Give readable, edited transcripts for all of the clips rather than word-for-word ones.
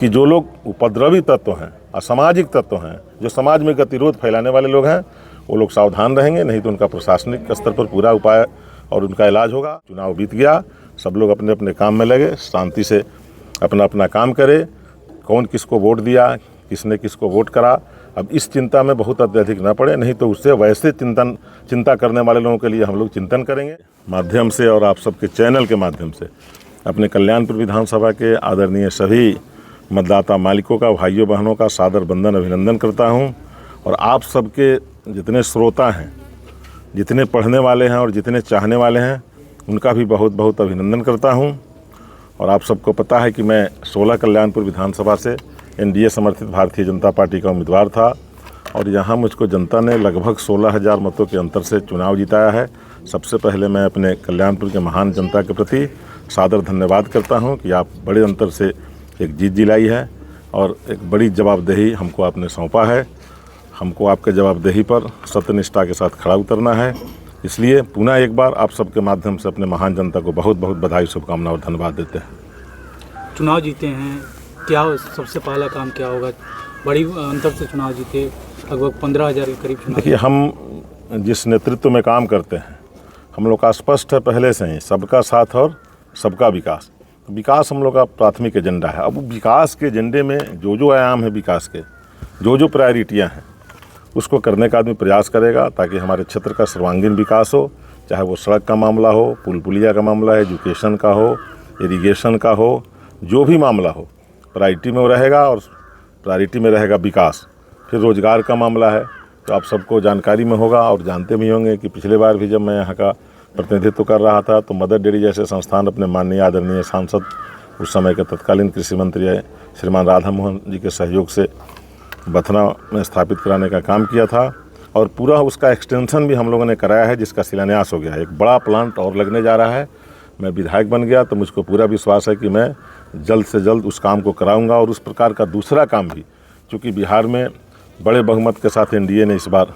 कि जो लोग उपद्रवी तत्व हैं, असामाजिक तत्व हैं, जो समाज में गतिरोध फैलाने वाले लोग हैं, वो लोग सावधान रहेंगे, नहीं तो उनका प्रशासनिक स्तर पर पूरा उपाय और उनका इलाज होगा। चुनाव बीत गया, सब लोग अपने अपने काम में लगे, शांति से अपना अपना काम करे। कौन किसको वोट दिया, किसने किसको वोट करा, अब इस चिंता में बहुत अत्यधिक न पड़े, नहीं तो उससे वैसे चिंता करने वाले लोगों के लिए हम लोग चिंतन करेंगे माध्यम से और आप सबके चैनल के माध्यम से। अपने कल्याणपुर विधानसभा के आदरणीय सभी मतदाता मालिकों का, भाइयों बहनों का सादर वंदन अभिनंदन करता हूं। और आप सबके जितने श्रोता हैं, जितने पढ़ने वाले हैं और जितने चाहने वाले हैं, उनका भी बहुत बहुत अभिनंदन करता हूं। और आप सबको पता है कि मैं 16 कल्याणपुर विधानसभा से एनडीए समर्थित भारतीय जनता पार्टी का उम्मीदवार था और यहाँ मुझको जनता ने लगभग 16,000 मतों के अंतर से चुनाव जिताया है। सबसे पहले मैं अपने कल्याणपुर के महान जनता के प्रति सादर धन्यवाद करता हूँ कि आप बड़े अंतर से एक जीत दिलाई है और एक बड़ी जवाबदेही हमको आपने सौंपा है। हमको आपके जवाबदेही पर सत्यनिष्ठा के साथ खड़ा उतरना है। इसलिए पुनः एक बार आप सबके माध्यम से अपने महान जनता को बहुत बहुत बधाई, शुभकामनाएं और धन्यवाद देते हैं। चुनाव जीते हैं, क्या सबसे पहला काम क्या होगा? बड़ी अंतर से चुनाव जीते, लगभग 15,000 के करीब चुनाव। देखिए, हम जिस नेतृत्व में काम करते हैं, हम लोग का स्पष्ट है पहले से ही, सबका साथ और सबका विकास। विकास हम लोग का प्राथमिक एजेंडा है। अब विकास के एजेंडे में जो आयाम है विकास के, जो प्रायोरिटियाँ हैं, उसको करने का आदमी प्रयास करेगा ताकि हमारे क्षेत्र का सर्वांगीण विकास हो। चाहे वो सड़क का मामला हो, पुल पुलिया का मामला है, एजुकेशन का हो, इरिगेशन का हो, जो भी मामला हो, प्रायोरिटी में वो रहेगा और प्रायोरिटी में रहेगा विकास। फिर रोजगार का मामला है तो आप सबको जानकारी में होगा और जानते भी होंगे कि पिछले बार भी जब मैं यहाँ का प्रतिनिधित्व कर रहा था तो मदर डेयरी जैसे संस्थान अपने माननीय आदरणीय सांसद, उस समय के तत्कालीन कृषि मंत्री श्रीमान राधा मोहन जी के सहयोग से बथना में स्थापित कराने का काम किया था और पूरा उसका एक्सटेंशन भी हम लोगों ने कराया है, जिसका शिलान्यास हो गया है। एक बड़ा प्लांट और लगने जा रहा है। मैं विधायक बन गया तो मुझको पूरा विश्वास है कि मैं जल्द से जल्द उस काम को कराऊंगा। और उस प्रकार का दूसरा काम भी, चूँकि बिहार में बड़े बहुमत के साथ एनडीए ने इस बार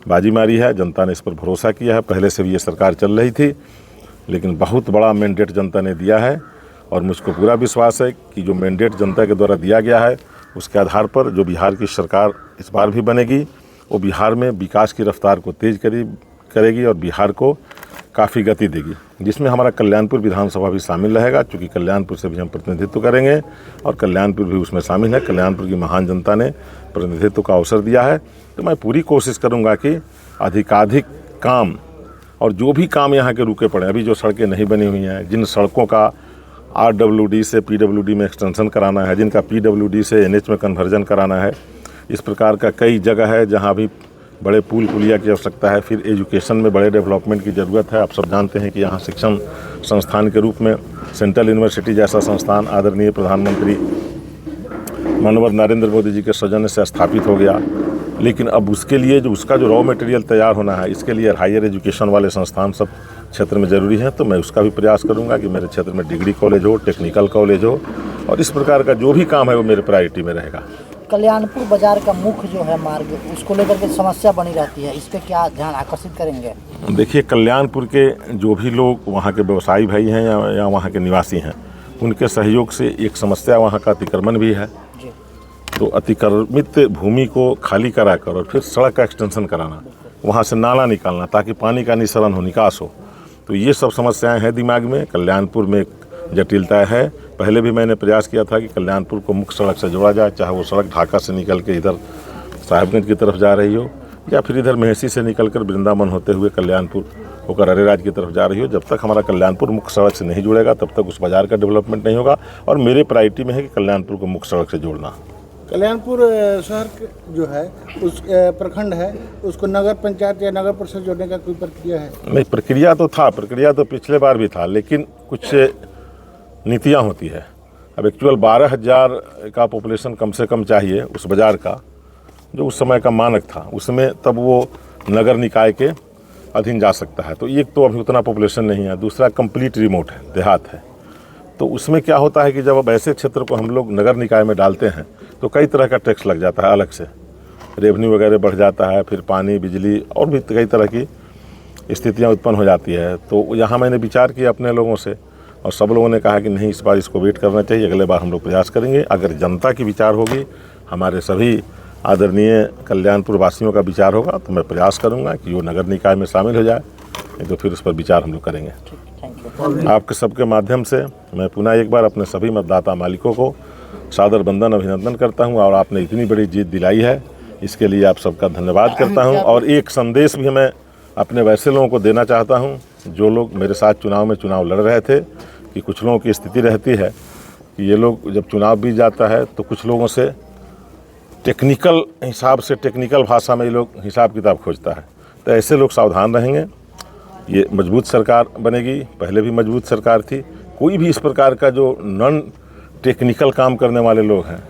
बाजी मारी है, जनता ने इस पर भरोसा किया है। पहले से भी ये सरकार चल रही थी, लेकिन बहुत बड़ा मैंडेट जनता ने दिया है और मुझको पूरा विश्वास है कि जो मैंडेट जनता के द्वारा दिया गया है, उसके आधार पर जो बिहार की सरकार इस बार भी बनेगी, वो बिहार में विकास की रफ्तार को तेज करेगी और बिहार को काफ़ी गति देगी, जिसमें हमारा कल्याणपुर विधानसभा भी शामिल रहेगा। क्योंकि कल्याणपुर से भी हम प्रतिनिधित्व करेंगे और कल्याणपुर भी उसमें शामिल है। कल्याणपुर की महान जनता ने प्रतिनिधित्व का अवसर दिया है, तो मैं पूरी कोशिश करूंगा कि अधिकाधिक काम और जो भी काम यहाँ के रुके पड़े, अभी जो सड़कें नहीं बनी हुई हैं, जिन सड़कों का RWD से PWD में एक्सटेंशन कराना है, जिनका PWD से NH में कन्वर्जन कराना है, इस प्रकार का कई जगह है जहाँ भी बड़े पुल पुलिया की आवश्यकता है। फिर एजुकेशन में बड़े डेवलपमेंट की ज़रूरत है। आप सब जानते हैं कि यहाँ शिक्षण संस्थान के रूप में सेंट्रल यूनिवर्सिटी जैसा संस्थान आदरणीय प्रधानमंत्री माननीय नरेंद्र मोदी जी के सौजन्य से स्थापित हो गया। लेकिन अब उसके लिए उसका जो रॉ मटेरियल तैयार होना है, इसके लिए हायर एजुकेशन वाले संस्थान सब क्षेत्र में ज़रूरी है। तो मैं उसका भी प्रयास करूंगा कि मेरे क्षेत्र में डिग्री कॉलेज हो, टेक्निकल कॉलेज हो और इस प्रकार का जो भी काम है वो मेरे प्रायोरिटी में रहेगा। कल्याणपुर बाजार का मुख्य जो है मार्ग, उसको लेकर के समस्या बनी रहती है, इस पर क्या ध्यान आकर्षित करेंगे? देखिए, कल्याणपुर के जो भी लोग वहाँ के व्यवसायी भाई हैं या वहाँ के निवासी हैं, उनके सहयोग से एक समस्या वहाँ का अतिक्रमण भी है। तो अतिक्रमित भूमि को खाली कराकर और फिर सड़क का एक्सटेंशन कराना, वहाँ से नाला निकालना ताकि पानी का निस्सरण हो, निकास हो, तो ये सब समस्याएं हैं दिमाग में। कल्याणपुर में एक जटिलता है। पहले भी मैंने प्रयास किया था कि कल्याणपुर को मुख्य सड़क से जोड़ा जाए, चाहे वो सड़क ढाका से निकल के इधर साहिबगंज की तरफ जा रही हो या फिर इधर मेहसी से निकलकर वृंदावन होते हुए कल्याणपुर होकर अरेराज की तरफ जा रही हो। जब तक हमारा कल्याणपुर मुख्य सड़क से नहीं जुड़ेगा तब तक उस बाज़ार का डेवलपमेंट नहीं होगा और मेरे प्रायोरिटी में है कि कल्याणपुर को मुख्य सड़क से जोड़ना। कल्याणपुर शहर जो है, उस प्रखंड है, उसको नगर पंचायत या नगर परिषद जोड़ने का कोई प्रक्रिया है? नहीं, प्रक्रिया तो पिछले बार भी था, लेकिन कुछ नीतियाँ होती है। अब एक्चुअल 12,000 का पॉपुलेशन कम से कम चाहिए उस बाज़ार का, जो उस समय का मानक था, उसमें तब वो नगर निकाय के अधीन जा सकता है। तो एक तो अभी उतना पॉपुलेशन नहीं है, दूसरा कंप्लीट रिमोट है, देहात है। तो उसमें क्या होता है कि जब अब ऐसे क्षेत्र को हम लोग नगर निकाय में डालते हैं तो कई तरह का टैक्स लग जाता है, अलग से रेवेन्यू वगैरह बढ़ जाता है, फिर पानी, बिजली और भी कई तरह की स्थितियां उत्पन्न हो जाती है। तो यहाँ मैंने विचार किया अपने लोगों से, और सब लोगों ने कहा कि नहीं, इस बार इसको वेट करना चाहिए, अगले बार हम लोग प्रयास करेंगे। अगर जनता की विचार होगी, हमारे सभी आदरणीय कल्याणपुर वासियों का विचार होगा, तो मैं प्रयास करूंगा कि वो नगर निकाय में शामिल हो जाए, नहीं तो फिर उस पर विचार हम लोग करेंगे। Thank you. आपके सबके माध्यम से मैं पुनः एक बार अपने सभी मतदाता मालिकों को सादर बंदन अभिनंदन करता हूं, और आपने इतनी बड़ी जीत दिलाई है, इसके लिए आप सबका धन्यवाद करता हूं। और एक संदेश भी मैं अपने वैसे लोगों को देना चाहता हूं जो लोग मेरे साथ चुनाव लड़ रहे थे, कि कुछ लोगों की स्थिति रहती है कि ये लोग जब चुनाव बीत जाता है तो कुछ लोगों से टेक्निकल हिसाब से, टेक्निकल भाषा में ये लोग हिसाब किताब खोजता है, तो ऐसे लोग सावधान रहेंगे। ये मजबूत सरकार बनेगी, पहले भी मजबूत सरकार थी। कोई भी इस प्रकार का जो नॉन टेक्निकल काम करने वाले लोग हैं,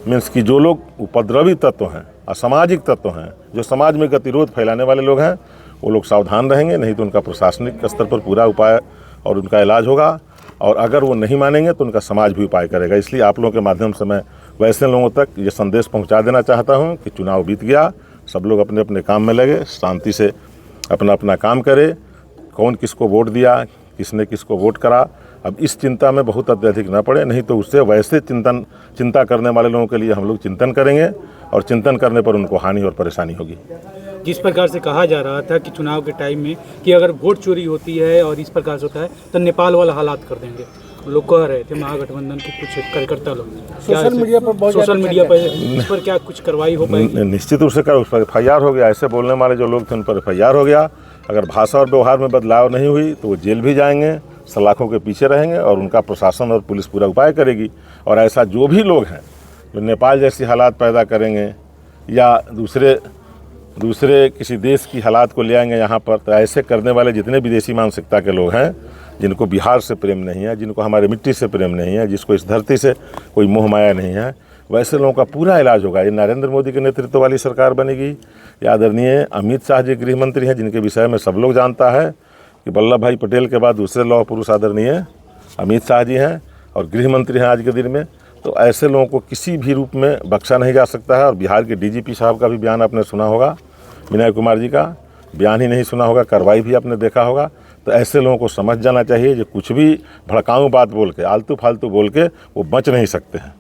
मीन्स कि जो लोग उपद्रवी तत्व हैं, असामाजिक तत्व हैं, जो समाज में गतिरोध फैलाने वाले लोग हैं, वो लोग सावधान रहेंगे, नहीं तो उनका प्रशासनिक स्तर पर पूरा उपाय और उनका इलाज होगा, और अगर वो नहीं मानेंगे तो उनका समाज भी उपाय करेगा। इसलिए आप लोगों के माध्यम से मैं वैसे लोगों तक ये संदेश पहुंचा देना चाहता हूं कि चुनाव बीत गया, सब लोग अपने अपने काम में लगे, शांति से अपना अपना काम करे। कौन किसको वोट दिया, किसने किसको वोट करा, अब इस चिंता में बहुत अत्यधिक न पड़े, नहीं तो उससे वैसे चिंता करने वाले लोगों के लिए हम लोग चिंतन करेंगे, और चिंतन करने पर उनको हानि और परेशानी होगी। जिस प्रकार से कहा जा रहा था कि चुनाव के टाइम में कि अगर वोट चोरी होती है और इस प्रकार से होता है तो नेपाल वाला हालात कर देंगे, लोग कह रहे थे महागठबंधन के कुछ कार्यकर्ता लोग। सोशल मीडिया पर बहुत सोशल मीडिया पर इस पर क्या कुछ कार्रवाई हो पाएगी? निश्चित रूप से उस पर FIR हो गया। ऐसे बोलने वाले जो लोग थे उन पर FIR हो गया। अगर भाषा और व्यवहार में बदलाव नहीं हुई तो वो जेल भी जाएंगे, सलाखों के पीछे रहेंगे, और उनका प्रशासन और पुलिस पूरा उपाय करेगी। और ऐसा जो भी लोग हैं जो नेपाल जैसी हालात पैदा करेंगे या दूसरे किसी देश की हालात को ले आएंगे यहाँ पर, तो ऐसे करने वाले जितने विदेशी मानसिकता के लोग हैं, जिनको बिहार से प्रेम नहीं है, जिनको हमारे मिट्टी से प्रेम नहीं है, जिसको इस धरती से कोई मोह माया नहीं है, वैसे लोगों का पूरा इलाज होगा। ये नरेंद्र मोदी के नेतृत्व वाली सरकार बनेगी। ये आदरणीय अमित शाह जी गृह मंत्री हैं, जिनके विषय में सब लोग जानता है कि वल्लभ भाई पटेल के बाद दूसरे लौह पुरुष आदरणीय अमित शाह जी हैं, और गृह मंत्री हैं आज के दिन में। तो ऐसे लोगों को किसी भी रूप में बख्शा नहीं जा सकता है। और बिहार के DGP साहब का भी बयान आपने सुना होगा, विनय कुमार जी का बयान ही नहीं सुना होगा, कार्रवाई भी आपने देखा होगा। तो ऐसे लोगों को समझ जाना चाहिए, जो कुछ भी भड़काऊ बात बोल के, आलतू फालतू बोल के वो बच नहीं सकते हैं।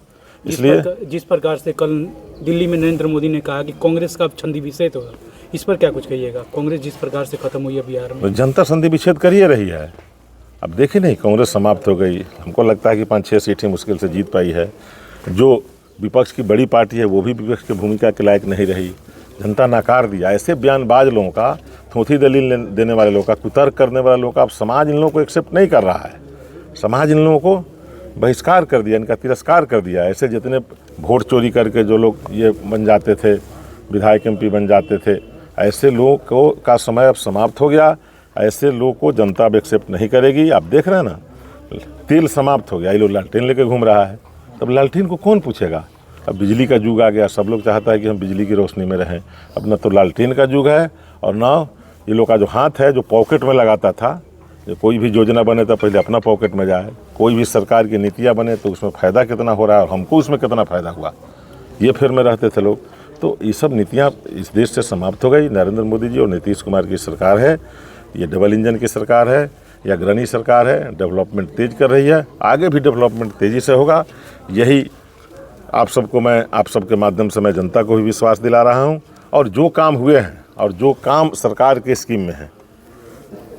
इसलिए जिस प्रकार से कल दिल्ली में नरेंद्र मोदी ने कहा कि कांग्रेस का छंदी विच्छेद होगा, इस पर क्या कुछ कहिएगा? कांग्रेस जिस प्रकार से खत्म हुई है बिहार में, तो जनता संधि विच्छेद कर ही रही है। अब देखिए नहीं, कांग्रेस समाप्त हो गई। हमको लगता है कि 5-6 सीटें मुश्किल से जीत पाई है। जो विपक्ष की बड़ी पार्टी है वो भी विपक्ष की भूमिका के लायक नहीं रही, जनता नकार दिया। ऐसे बयानबाज लोगों का, थोथी दलील देने वाले लोगों का, कुतर्क करने वाले लोगों का अब समाज इन लोगों को एक्सेप्ट नहीं कर रहा है। समाज इन लोगों को बहिष्कार कर दिया, इनका तिरस्कार कर दिया। ऐसे जितने वोट चोरी करके जो लोग ये बन जाते थे, विधायक MP बन जाते थे, ऐसे लोगों को का समय अब समाप्त हो गया। ऐसे लोगों को जनता अब एक्सेप्ट नहीं करेगी। आप देख रहे हैं ना, तेल समाप्त हो गया, ये लोग लालटेन लेके घूम रहा है। तब लालटेन को कौन पूछेगा? अब बिजली का युग आ गया, सब लोग चाहता है कि हम बिजली की रोशनी में रहें। अब ना तो लालटेन का युग है, और ना ये लोग का जो हाथ है जो पॉकेट में लगाता था, जो कोई भी योजना बने तो पहले अपना पॉकेट में जाए, कोई भी सरकार की नीतियाँ बने तो उसमें फ़ायदा कितना हो रहा है और हमको उसमें कितना फ़ायदा हुआ, ये फेर में रहते थे लोग। तो ये सब नीतियाँ इस देश से समाप्त हो गई। नरेंद्र मोदी जी और नीतीश कुमार की सरकार है, ये डबल इंजन की सरकार है, ये अग्रणी सरकार है, डेवलपमेंट तेज कर रही है, आगे भी डेवलपमेंट तेज़ी से होगा। यही आप सबके माध्यम से मैं जनता को भी विश्वास दिला रहा हूँ। और जो काम हुए हैं और जो काम सरकार के स्कीम में है,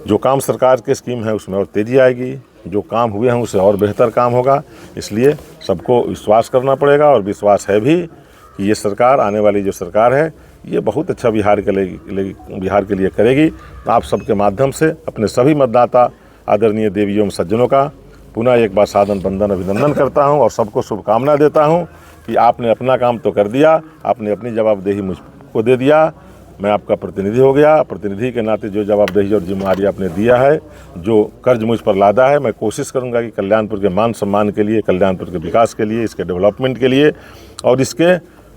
जो काम सरकार के स्कीम है उसमें और तेज़ी आएगी, जो काम हुए हैं उससे और बेहतर काम होगा। इसलिए सबको विश्वास करना पड़ेगा, और विश्वास है भी कि ये सरकार, आने वाली जो सरकार है, ये बहुत अच्छा बिहार के लिए करेगी। आप सबके माध्यम से अपने सभी मतदाता आदरणीय देवियों सज्जनों का पुनः एक बार सादर बंदन अभिनंदन करता हूं, और सबको शुभकामना देता हूं कि आपने अपना काम तो कर दिया, आपने अपनी जवाबदेही मुझको दे दिया। मैं आपका प्रतिनिधि हो गया। प्रतिनिधि के नाते जो जवाबदेही और जिम्मेदारी आपने दिया है, जो कर्ज मुझ पर लादा है, मैं कोशिश करूंगा कि कल्याणपुर के मान सम्मान के लिए, कल्याणपुर के विकास के लिए, इसके डेवलपमेंट के लिए और इसके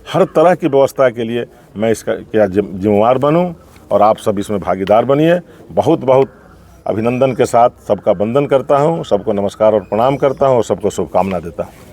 हर तरह की व्यवस्था के लिए मैं इसका क्या जिम्मेवार बनूं, और आप सब इसमें भागीदार बनिए। बहुत बहुत अभिनंदन के साथ सबका वंदन करता हूं, सबको नमस्कार और प्रणाम करता हूं, और सबको शुभकामना देता हूं।